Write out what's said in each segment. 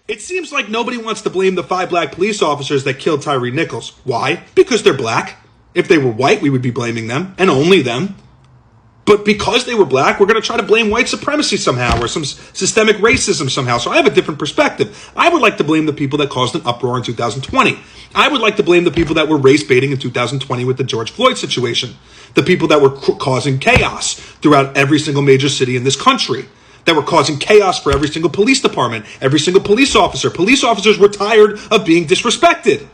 It seems like nobody wants to blame the 5 black police officers that killed Tyre Nichols. Why? Because they're black. If they were white, we would be blaming them, and only them. But because they were black, we're going to try to blame white supremacy somehow, or some systemic racism somehow. So I have a different perspective. I would like to blame the people that caused an uproar in 2020. I would like to blame the people that were race baiting in 2020 with the George Floyd situation. The people that were causing chaos throughout every single major city in this country. That were causing chaos for every single police department, every single police officer. Police officers were tired of being disrespected.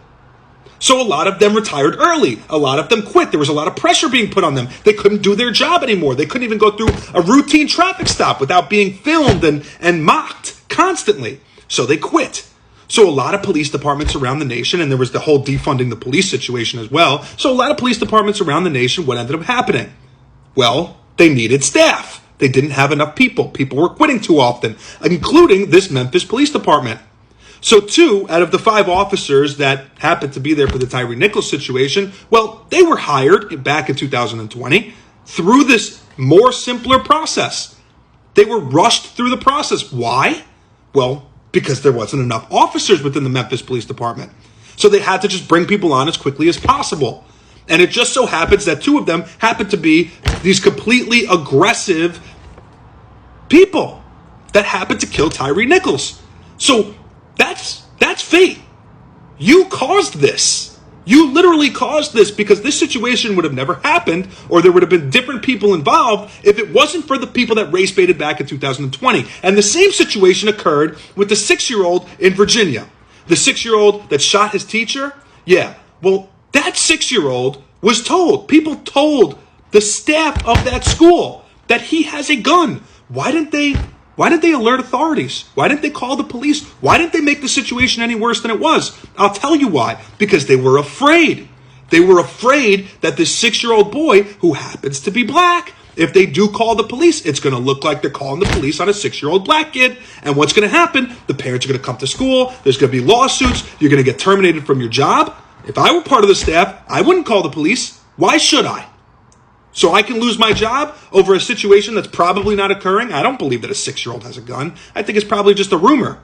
So a lot of them retired early. A lot of them quit. There was a lot of pressure being put on them. They couldn't do their job anymore. They couldn't even go through a routine traffic stop without being filmed and mocked constantly. So they quit. So a lot of police departments around the nation, and there was the whole defunding the police situation as well. So a lot of police departments around the nation, what ended up happening? Well, they needed staff. They didn't have enough people. People were quitting too often, including this Memphis Police Department. So 2 out of the 5 officers that happened to be there for the Tyre Nichols situation, well, they were hired back in 2020 through this more simpler process. They were rushed through the process. Why? Well, because there wasn't enough officers within the Memphis Police Department. So they had to just bring people on as quickly as possible. And it just so happens that 2 of them happened to be these completely aggressive people that happened to kill Tyre Nichols. So that's fate. You caused this. You literally caused this, because this situation would have never happened, or there would have been different people involved if it wasn't for the people that race baited back in 2020. And the same situation occurred with the 6-year-old in Virginia. The 6-year-old that shot his teacher? Yeah. Well, that 6-year-old was told, people told the staff of that school that he has a gun. Why didn't they alert authorities? Why didn't they call the police? Why didn't they make the situation any worse than it was? I'll tell you why. Because they were afraid. They were afraid that this 6-year-old boy, who happens to be black, if they do call the police, it's going to look like they're calling the police on a 6-year-old black kid. And what's going to happen? The parents are going to come to school. There's going to be lawsuits. You're going to get terminated from your job. If I were part of the staff, I wouldn't call the police. Why should I? So I can lose my job over a situation that's probably not occurring? I don't believe that a 6-year-old has a gun. I think it's probably just a rumor.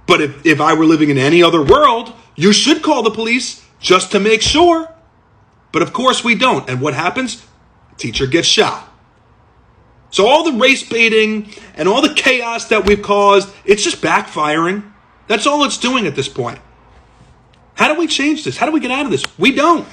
But if I were living in any other world, you should call the police just to make sure. But of course we don't. And what happens? The teacher gets shot. So all the race baiting and all the chaos that we've caused, it's just backfiring. That's all it's doing at this point. How do we change this? How do we get out of this? We don't.